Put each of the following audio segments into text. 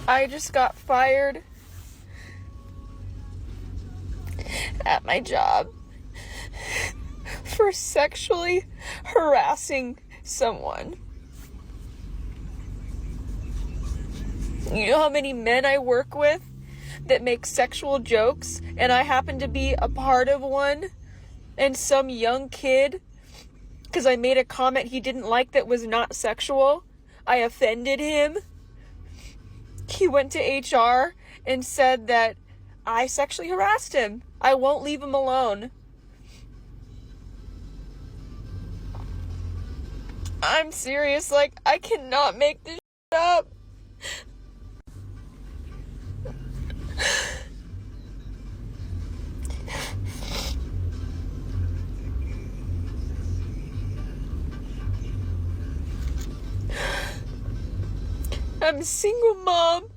I just got fired at my job for sexually harassing someone. You know how many men I work with that make sexual jokes, and I happen to be a part of one, and some young kid, because I made a comment he didn't like that was not sexual, I offended him. He went to HR and said that I sexually harassed him. I won't leave him alone. I'm serious, like, I cannot make this up. I'm a single mom.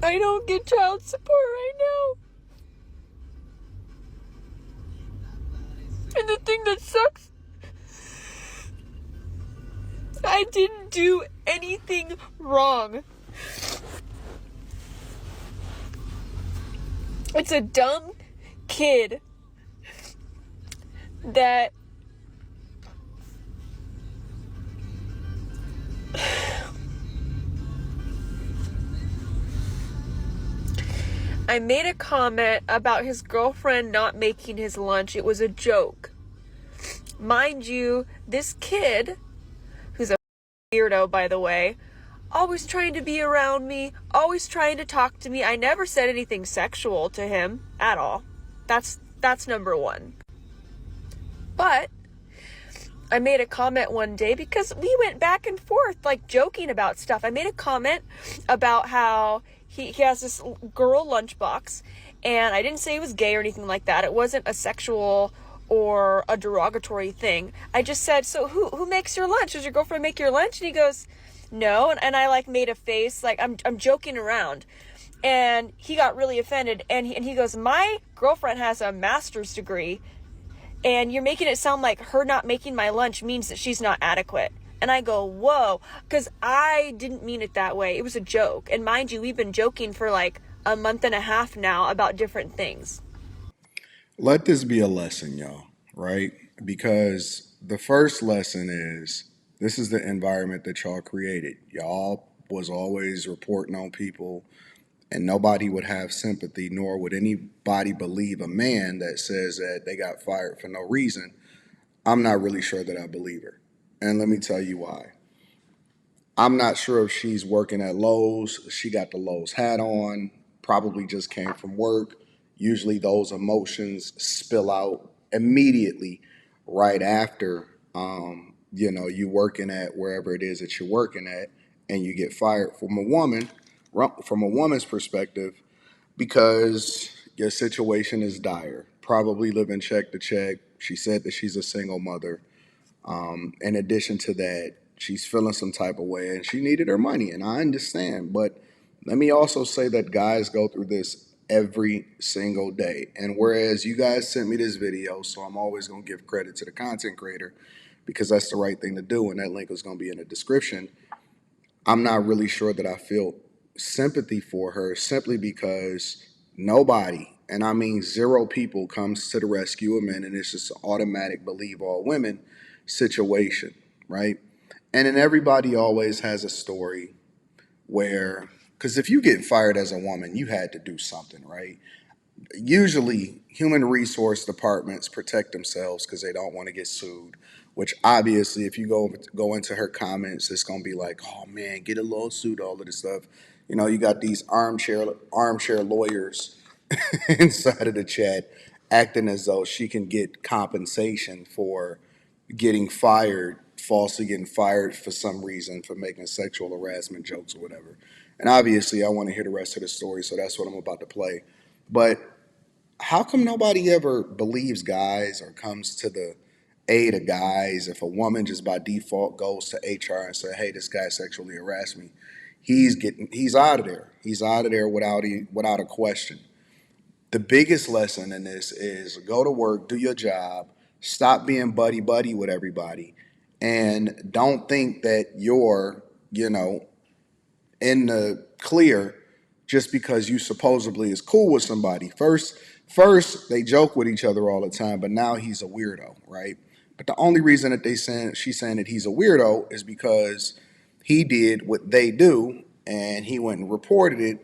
I don't get child support right now. And the thing that sucks, I didn't do anything wrong. It's a dumb kid that I made a comment about his girlfriend not making his lunch. It was a joke. Mind you, this kid, who's a weirdo, by the way, always trying to be around me, always trying to talk to me. I never said anything sexual to him at all. That's number one. But I made a comment one day because we went back and forth, like, joking about stuff. I made a comment about how he has this girl lunchbox, and I didn't say he was gay or anything like that. It wasn't a sexual or a derogatory thing. I just said, so who makes your lunch? Does your girlfriend make your lunch? And he goes, no. And I, like, made a face, like, I'm joking around. And he got really offended, and he goes, my girlfriend has a master's degree, and you're making it sound like her not making my lunch means that she's not adequate. And I go, whoa, because I didn't mean it that way. It was a joke. And mind you, we've been joking for like a month and a half now about different things. Let this be a lesson, y'all, right? Because the first lesson is this is the environment that y'all created. Y'all was always reporting on people, and nobody would have sympathy, nor would anybody believe a man that says that they got fired for no reason. I'm not really sure that I believe her. And let me tell you why. I'm not sure if she's working at Lowe's. She got the Lowe's hat on, probably just came from work. Usually those emotions spill out immediately right after you working at wherever it is that you're working at and you get fired from a woman's perspective because your situation is dire. Probably living check to check. She said that she's a single mother. In addition to that, she's feeling some type of way and she needed her money, and I understand. But let me also say that guys go through this every single day. And whereas you guys sent me this video, so I'm always going to give credit to the content creator because that's the right thing to do, and that link is going to be in the description. I'm not really sure that I feel sympathy for her simply because nobody, and I mean zero people, comes to the rescue of men, and it's just an automatic believe all women situation, right? And then everybody always has a story where, because if you get fired as a woman, you had to do something, right? Usually human resource departments protect themselves because they don't want to get sued, which obviously if you go into her comments, it's going to be like, oh man, get a lawsuit, all of this stuff. You got these armchair lawyers inside of the chat acting as though she can get compensation for getting fired, falsely getting fired for some reason for making sexual harassment jokes or whatever. And obviously I want to hear the rest of the story, so that's what I'm about to play. But how come nobody ever believes guys or comes to the aid of guys if a woman just by default goes to HR and say, "Hey, this guy sexually harassed me"? He's out of there. He's out of there without a question. The biggest lesson in this is go to work, do your job, stop being buddy buddy with everybody, and don't think that your you know, in the clear just because you supposedly is cool with somebody. First they joke with each other all the time, but now he's a weirdo, right? But the only reason that she's saying that he's a weirdo is because he did what they do and he went and reported it,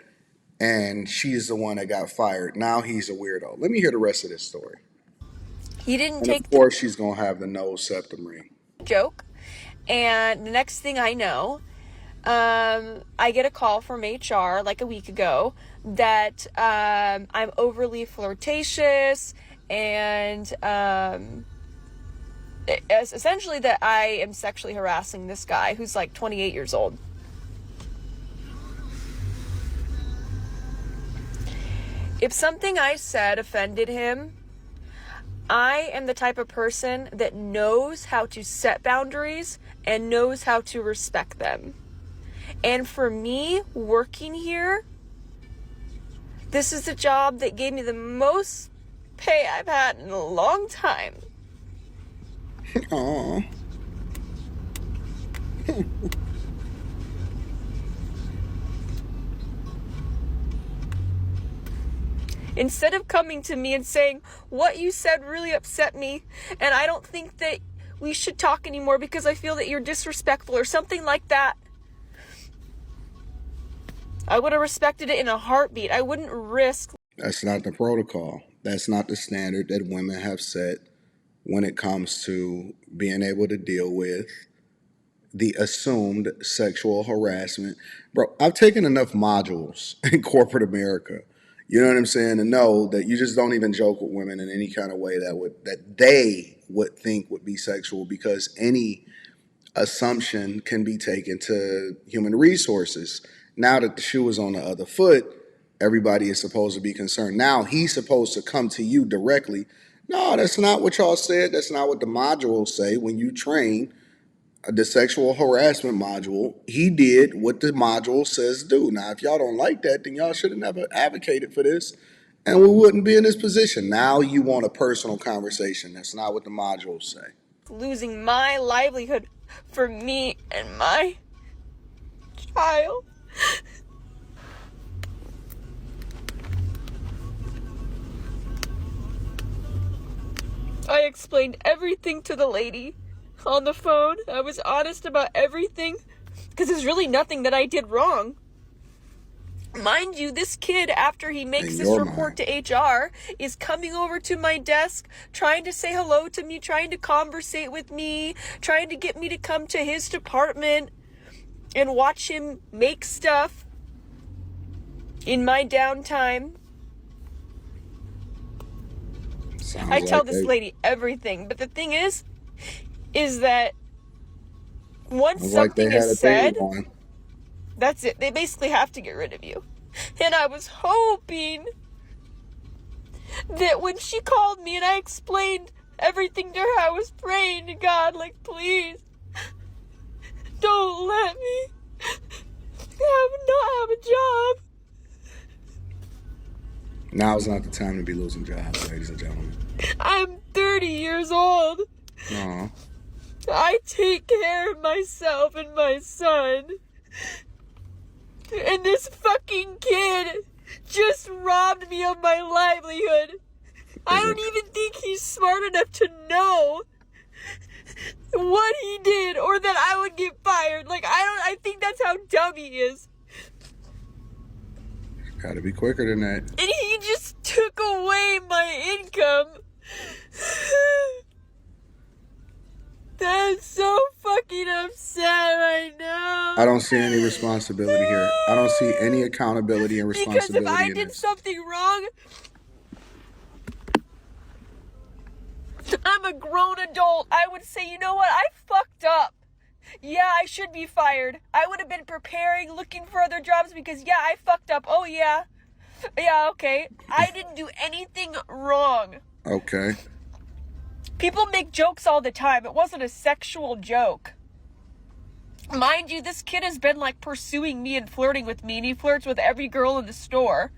and she's the one that got fired. Now he's a weirdo. Let me hear the rest of this story. He didn't And of take the course she's gonna have the nose septum ring. joke. And the next thing I know, I get a call from HR like a week ago that I'm overly flirtatious and it's essentially that I am sexually harassing this guy who's like 28 years old. If something I said offended him, I am the type of person that knows how to set boundaries and knows how to respect them. And for me, working here, this is the job that gave me the most pay I've had in a long time. Aww. Instead of coming to me and saying, what you said really upset me, and I don't think that we should talk anymore because I feel that you're disrespectful or something like that, I would have respected it in a heartbeat. I wouldn't risk. That's not the protocol. That's not the standard that women have set when it comes to being able to deal with the assumed sexual harassment. Bro, I've taken enough modules in corporate America, you know what I'm saying, to know that you just don't even joke with women in any kind of way that they would think would be sexual, because any assumption can be taken to human resources. Now that the shoe is on the other foot, everybody is supposed to be concerned. Now he's supposed to come to you directly. No, that's not what y'all said. That's not what the modules say when you train the sexual harassment module. He did what the module says do. Now, if y'all don't like that, then y'all should have never advocated for this, and we wouldn't be in this position. Now you want a personal conversation. That's not what the modules say. Losing my livelihood for me and my child. I explained everything to the lady on the phone. I was honest about everything because there's really nothing that I did wrong. Mind you, this kid, after he makes this report to HR, is coming over to my desk, trying to say hello to me, trying to conversate with me, trying to get me to come to his department and watch him make stuff in my downtime. I tell this lady everything, but the thing is that once something is said, that's it. They basically have to get rid of you. And I was hoping that when she called me and I explained everything to her, I was praying to God, like, please, don't let me not have a job. Now's not the time to be losing jobs, ladies and gentlemen. I'm 30 years old. Aww. I take care of myself and my son. And this fucking kid just robbed me of my livelihood. I don't even think he's smart enough to know what he did or that I would get fired. Like, I think that's how dumb he is. Gotta be quicker than that. And he just took away my income. I'm so fucking upset right now. I don't see any responsibility here. I don't see any accountability and responsibility. Because if I did something wrong, I'm a grown adult. I would say, you know what? I fucked up. Yeah, I should be fired. I would have been preparing, looking for other jobs because, yeah, I fucked up. Oh, yeah. Yeah, okay. I didn't do anything wrong. Okay. People make jokes all the time. It wasn't a sexual joke. Mind you, this kid has been, like, pursuing me and flirting with me, and he flirts with every girl in the store.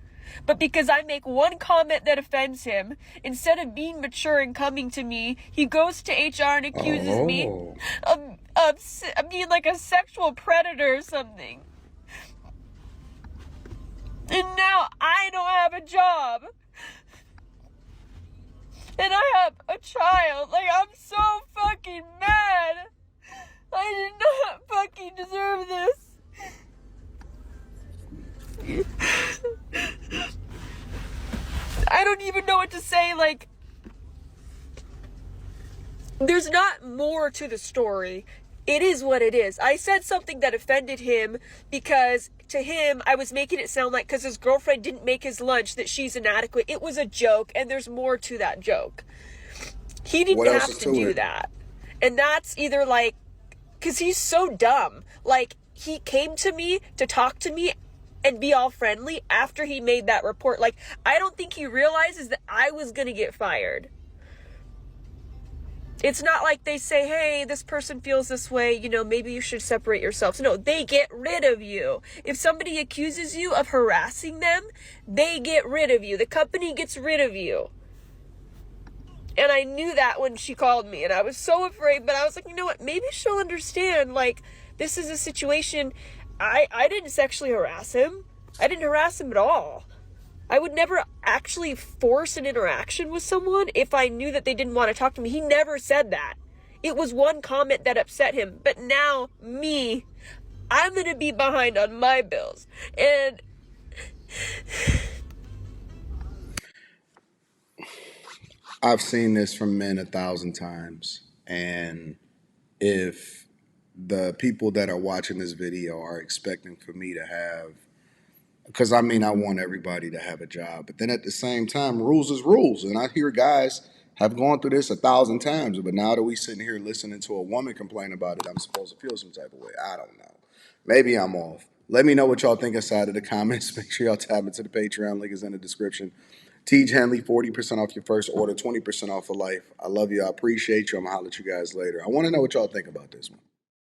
But because I make one comment that offends him, instead of being mature and coming to me, he goes to HR and accuses me of like a sexual predator or something. And now I don't have a job. And I have a child. Like, I'm so fucking mad. I did not fucking deserve this. I don't even know what to say. Like, there's not more to the story. It is what it is. I said something that offended him because to him, I was making it sound like because his girlfriend didn't make his lunch that she's inadequate. It was a joke, and there's more to that joke. He didn't have to do that. And that's either like, because he's so dumb. Like, he came to me to talk to me and be all friendly after he made that report. Like, I don't think he realizes that I was going to get fired. It's not like they say, hey, this person feels this way, you know, maybe you should separate yourselves. No, they get rid of you. If somebody accuses you of harassing them, they get rid of you. The company gets rid of you. And I knew that when she called me, and I was so afraid, but I was like, you know what, maybe she'll understand, like, this is a situation. I didn't sexually harass him. I didn't harass him at all. I would never actually force an interaction with someone if I knew that they didn't want to talk to me. He never said that. It was one comment that upset him. But now, I'm going to be behind on my bills. And I've seen this from men 1,000 times. And if the people that are watching this video are expecting for me to have, because I mean, I want everybody to have a job, but then at the same time, rules is rules. And I hear guys have gone through this 1,000 times, but now that we sitting here listening to a woman complain about it, I'm supposed to feel some type of way. I don't know. Maybe I'm off. Let me know what y'all think inside of the comments. Make sure y'all tap into the Patreon. Link is in the description. Teej Henley, 40% off your first order, 20% off for life. I love you. I appreciate you. I'm going to holler at you guys later. I want to know what y'all think about this one.